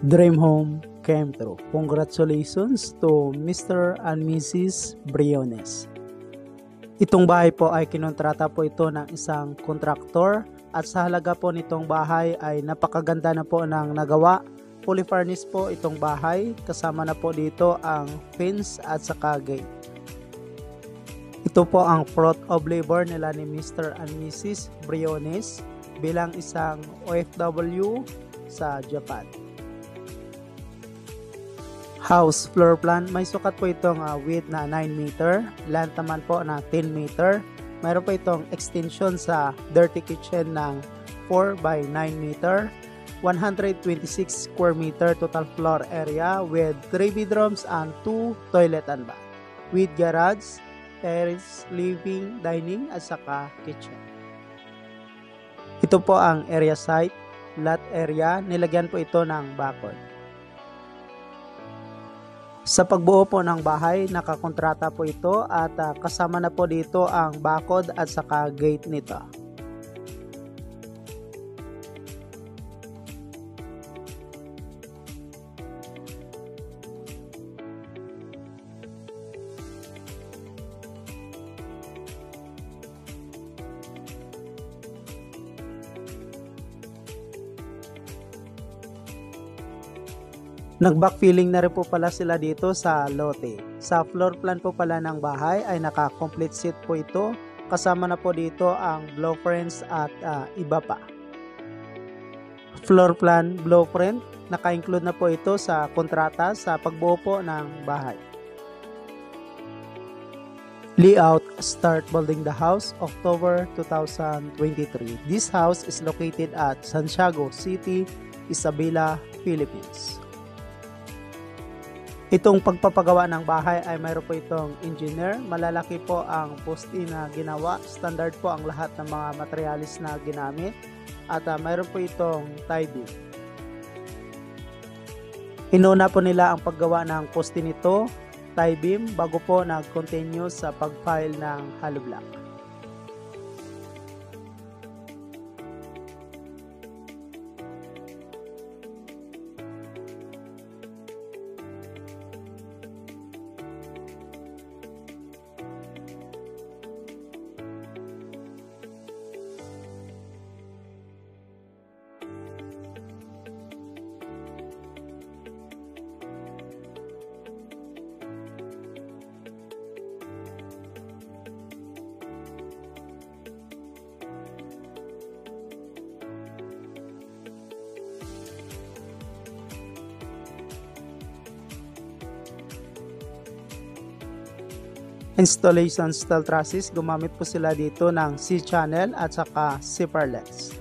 Dream home came true. Congratulations to Mr. and Mrs. Briones. Itong bahay po ay kinontrata po ito ng isang kontraktor at sa halaga po nitong bahay ay napakaganda na po ng nagawa. Fully furnished po itong bahay, kasama na po dito ang fence at saka gate. Ito po ang fruit of labor nila ni Mr. and Mrs. Briones bilang isang OFW sa Japan. House floor plan, may sukat po itong width na 9 meter, length naman po na 10 meter. Mayroon po itong extension sa dirty kitchen ng 4 by 9 meter, 126 square meter total floor area with 3 bedrooms and 2 toilet and bath, with garage, terrace, living, dining at saka kitchen. Ito po ang area site, lot area, nilagyan po ito ng bakod. Sa pagbuo po ng bahay, nakakontrata po ito at kasama na po dito ang bakod at saka gate nito. Nag-backfilling na rin po pala sila dito sa lote. Sa floor plan po pala ng bahay ay naka-complete set po ito. Kasama na po dito ang blueprints at iba pa. Floor plan, blueprint, naka-include na po ito sa kontrata sa pagbuo po ng bahay. Layout, start building the house October 2023. This house is located at Santiago City, Isabela, Philippines. Itong pagpapagawa ng bahay ay mayroon po itong engineer. Malalaki po ang poste na ginawa. Standard po ang lahat ng mga materialis na ginamit. At mayroon po itong tie beam. Inuna po nila ang paggawa ng poste nito, tie beam, bago po nag-continue sa pag-file ng hollow block. Installation steel trusses, gumamit po sila dito ng C-channel at saka zipperless.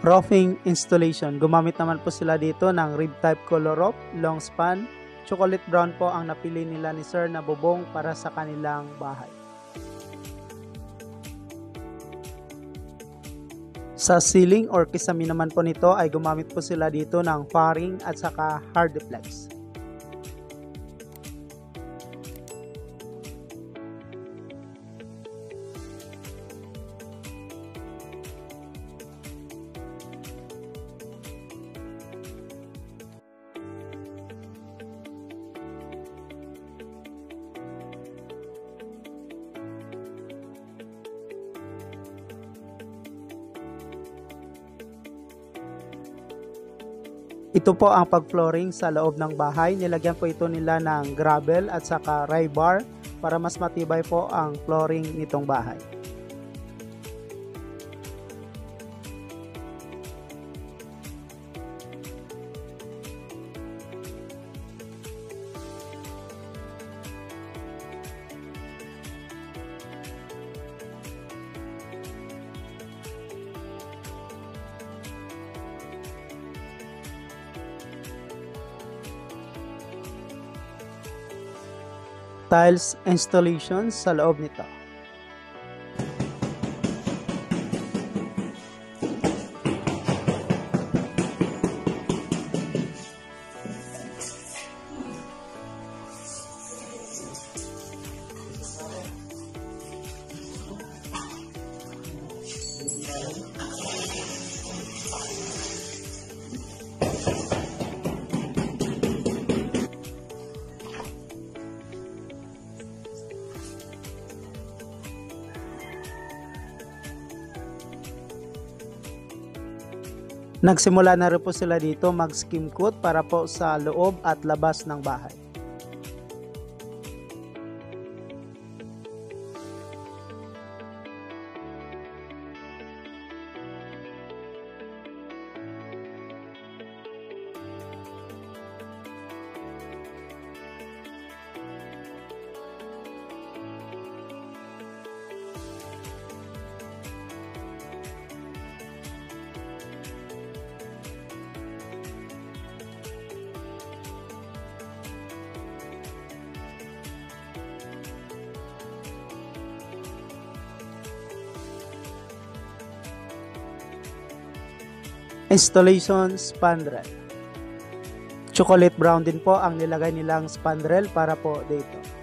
Roofing installation, gumamit naman po sila dito ng rib type color roof, long span, chocolate brown po ang napili nila ni Sir na bubong para sa kanilang bahay. Sa ceiling or kisame naman po nito ay gumamit po sila dito ng faring at saka hardiplex. Ito po ang pag-flooring sa loob ng bahay. Nilagyan po ito nila ng gravel at saka rebar para mas matibay po ang flooring nitong bahay. tiles installation sa loob nito. Nagsimula na rin po sila dito mag-skim coat para po sa loob at labas ng bahay. Installation spandrel. Chocolate brown din po ang nilagay nilang spandrel para po dito.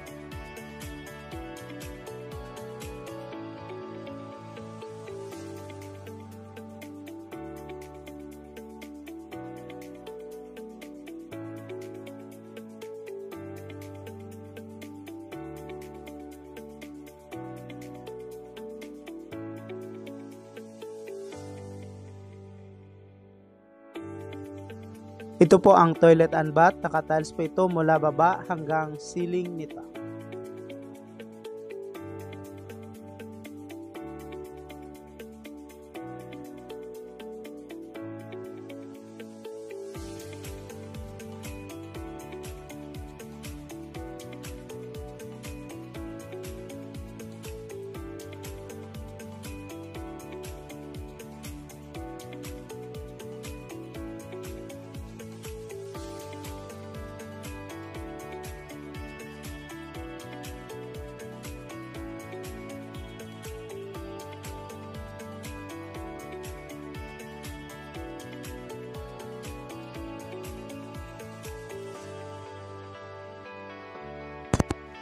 Ito po ang toilet and bath, naka-tiles po ito mula baba hanggang ceiling nito.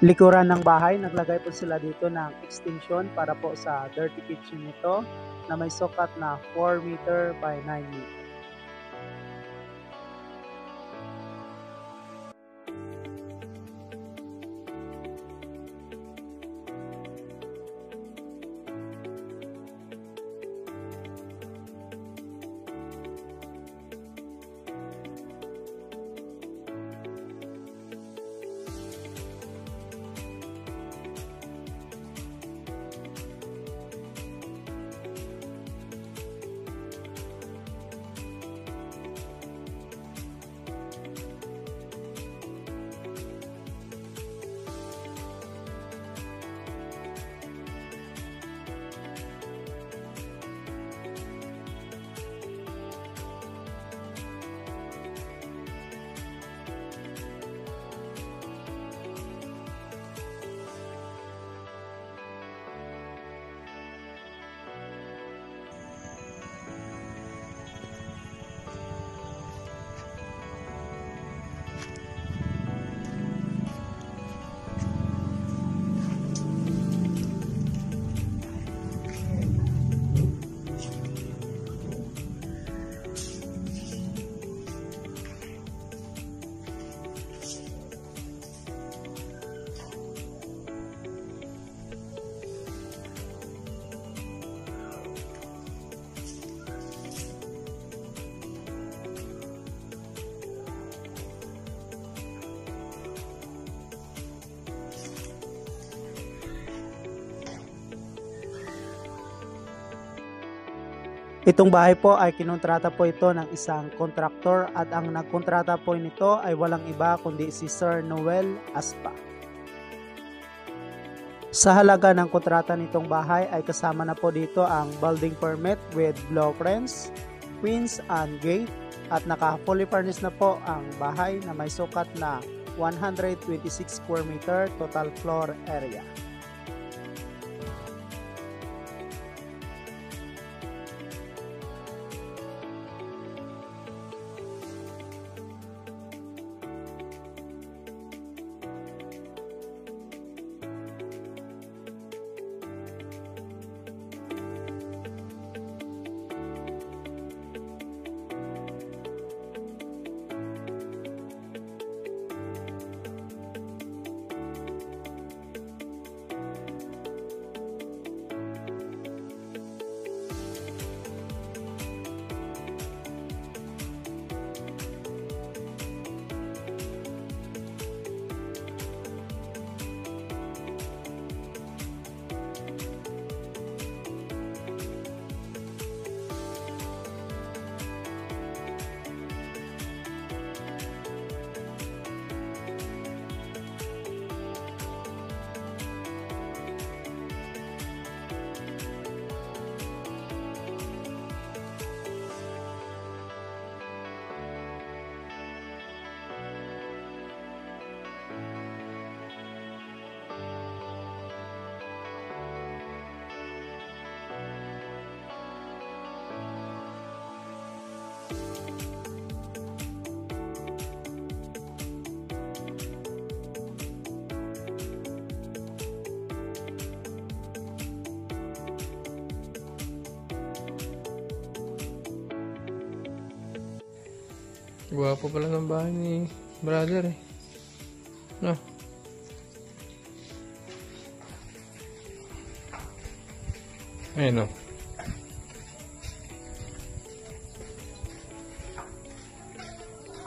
Likuran ng bahay, naglagay po sila dito ng extension para po sa dirty kitchen nito na may sukat na 4 meter by 9 meter. Itong bahay po ay kinontrata po ito ng isang kontraktor at ang nagkontrata po nito ay walang iba kundi si Sir Noel Aspa. Sa halaga ng kontrata nitong bahay ay kasama na po dito ang building permit with blueprints, queens and gate at naka-fully furnished na po ang bahay na may sukat na 126 square meter total floor area. Gwapo pala ng bahay ni brother eh. No? Ayun o.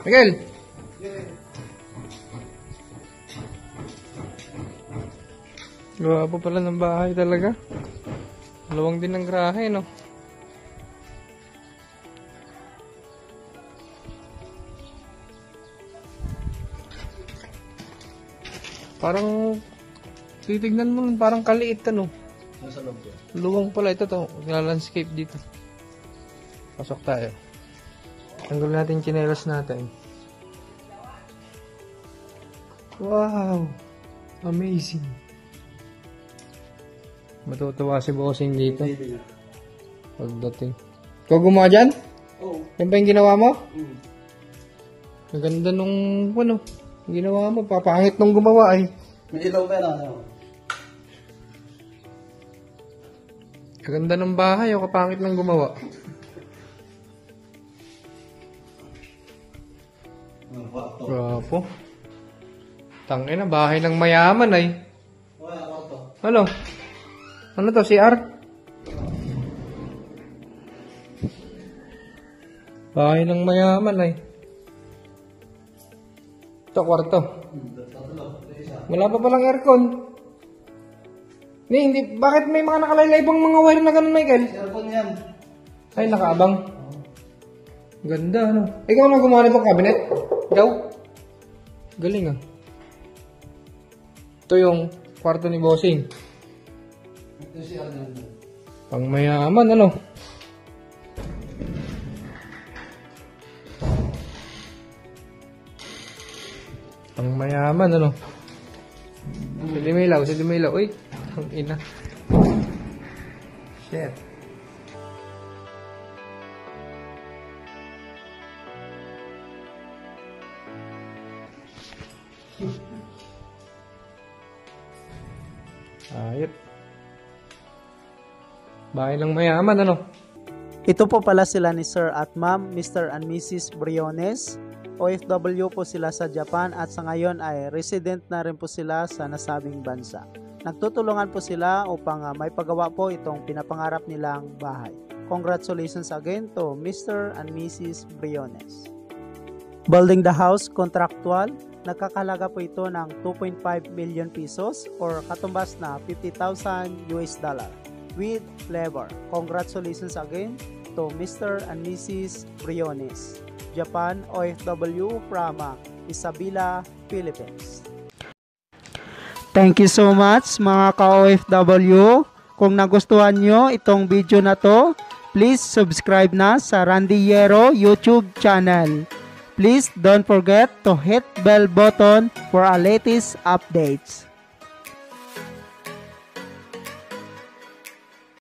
Miguel! Gwapo pala ng bahay talaga. Luwang din ng garahe, no? Parang titignan mo, parang kaliit ano. Nasa loob ko. Luwang pala ito to. Landscape dito. Pasok tayo. Tanggal natin yung tsinelas natin. Wow! Amazing! Matutuwa si bossing dito. Pagdating. Ikaw gumawa dyan? Oo. Yan ba yung ginawa mo? Mm. Ang ganda nung ano, ginawa mo. Papangit nung gumawa ay. May ilaw ka na. Ano? Kaganda ng bahay o kapangit ng gumawa. Grapo. Tangina, bahay ng mayaman ay. Wala ako to. Ano? Ano to, CR? Bahay ng mayaman ay. Ito, kwarto. Wala pa palang aircon. Hindi, bakit may mga nakalaylay-ibang mga wire na ganun, Michael? Aircon yan. Ay, nakaabang. Ganda, ano? Ikaw na gumawa nitong cabinet? Ikaw? Galing, ah. Ito yung kwarto ni Bossing. Ito si Arnel. Pang mayaman, ano? Pang mayaman, ano? Si Dumilaw. Uy, ang ina. Shit. Ayot. Bahay ng mayaman, ano? Ito po pala sila ni Sir at Ma'am, Mr. and Mrs. Briones. OFW po sila sa Japan at sa ngayon ay resident na rin po sila sa nasabing bansa. Nagtutulungan po sila upang may pagawa po itong pinapangarap nilang bahay. Congratulations again to Mr. and Mrs. Briones. Building the house contractual, nagkakalaga po ito ng 2.5 million pesos or katumbas na 50,000 US dollar with labor. Congratulations again to Mr. and Mrs. Briones. Japan OFW from Isabela, Philippines. Thank you so much mga ka-OFW. Kung nagustuhan nyo itong video na to, please subscribe na sa Randy Yero YouTube channel. Please don't forget to hit bell button for our latest updates.